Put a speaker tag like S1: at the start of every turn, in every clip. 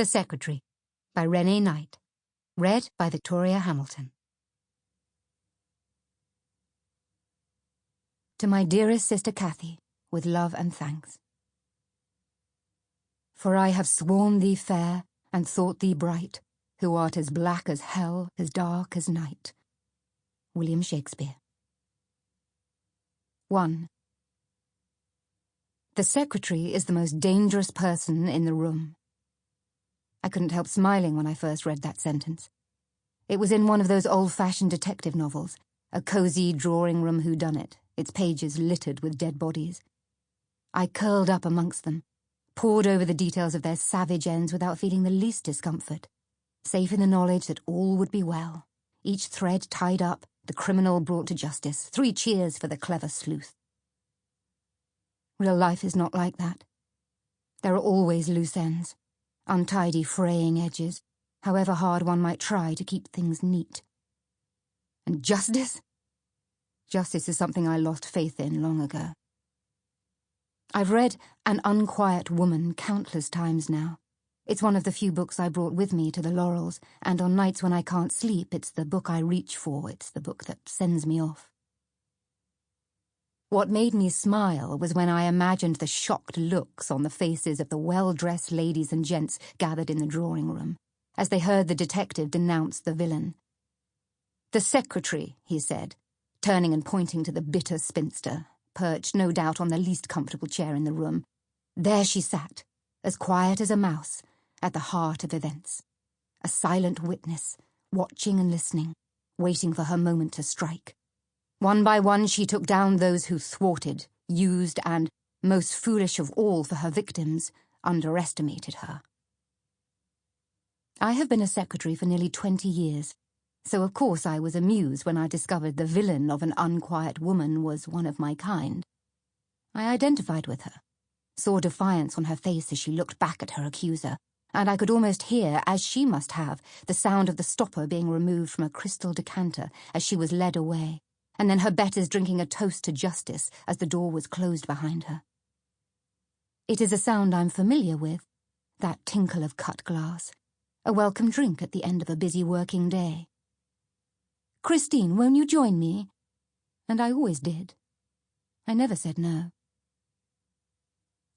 S1: The Secretary, by Renée Knight. Read by Victoria Hamilton. To my dearest sister Cathy, with love and thanks. For I have sworn thee fair, and thought thee bright, who art as black as hell, as dark as night. William Shakespeare. 1. The Secretary is the most dangerous person in the room. I couldn't help smiling when I first read that sentence. It was in one of those old-fashioned detective novels, a cosy drawing-room whodunit, its pages littered with dead bodies. I curled up amongst them, pored over the details of their savage ends without feeling the least discomfort, safe in the knowledge that all would be well, each thread tied up, the criminal brought to justice, 3 cheers for the clever sleuth. Real life is not like that. There are always loose ends, untidy fraying edges, however hard one might try to keep things neat. And justice? Justice is something I lost faith in long ago. I've read An Unquiet Woman countless times now. It's one of the few books I brought with me to the Laurels, and on nights when I can't sleep, it's the book I reach for, it's the book that sends me off. What made me smile was when I imagined the shocked looks on the faces of the well-dressed ladies and gents gathered in the drawing-room, as they heard the detective denounce the villain. "The Secretary," he said, turning and pointing to the bitter spinster, perched no doubt on the least comfortable chair in the room. There she sat, as quiet as a mouse, at the heart of events, a silent witness, watching and listening, waiting for her moment to strike. One by one she took down those who thwarted, used, and, most foolish of all for her victims, underestimated her. I have been a secretary for nearly 20 years, so of course I was amused when I discovered the villain of An Unquiet Woman was one of my kind. I identified with her, saw defiance on her face as she looked back at her accuser, and I could almost hear, as she must have, the sound of the stopper being removed from a crystal decanter as she was led away, and then her betters drinking a toast to justice as the door was closed behind her. It is a sound I'm familiar with, that tinkle of cut glass, a welcome drink at the end of a busy working day. "Christine, won't you join me?" And I always did. I never said no.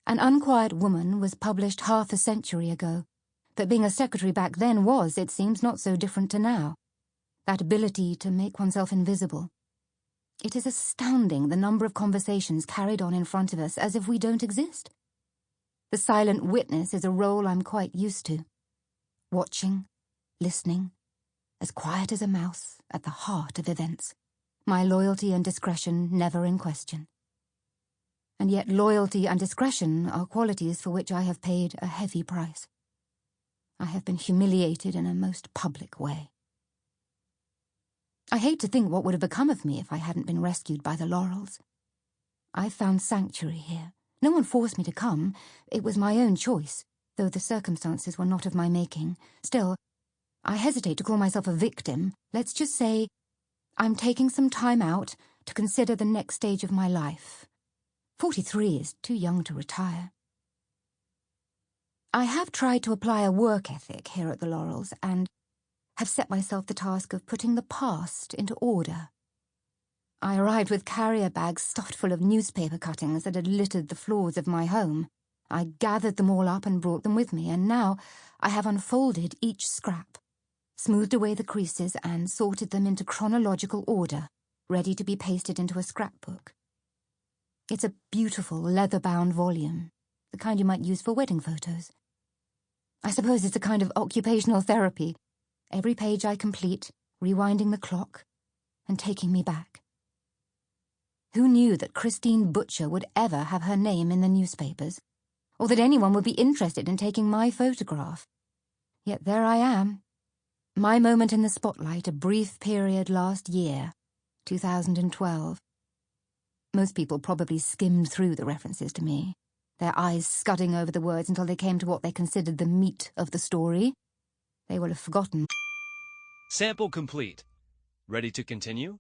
S1: An Unquiet Woman was published half a century ago, but being a secretary back then was, it seems, not so different to now. That ability to make oneself invisible. It is astounding the number of conversations carried on in front of us as if we don't exist. The silent witness is a role I'm quite used to. Watching, listening, as quiet as a mouse, at the heart of events, my loyalty and discretion never in question. And yet loyalty and discretion are qualities for which I have paid a heavy price. I have been humiliated in a most public way. I hate to think what would have become of me if I hadn't been rescued by the Laurels. I found sanctuary here. No one forced me to come. It was my own choice, though the circumstances were not of my making. Still, I hesitate to call myself a victim. Let's just say I'm taking some time out to consider the next stage of my life. 43 is too young to retire. I have tried to apply a work ethic here at the Laurels and have set myself the task of putting the past into order. I arrived with carrier bags stuffed full of newspaper cuttings that had littered the floors of my home. I gathered them all up and brought them with me, and now I have unfolded each scrap, smoothed away the creases and sorted them into chronological order, ready to be pasted into a scrapbook. It's a beautiful leather-bound volume, the kind you might use for wedding photos. I suppose it's a kind of occupational therapy. Every page I complete, rewinding the clock and taking me back. Who knew that Christine Butcher would ever have her name in the newspapers, or that anyone would be interested in taking my photograph? Yet there I am. My moment in the spotlight, a brief period last year, 2012. Most people probably skimmed through the references to me, their eyes scudding over the words until they came to what they considered the meat of the story. They will have forgotten.
S2: Sample complete. Ready to continue?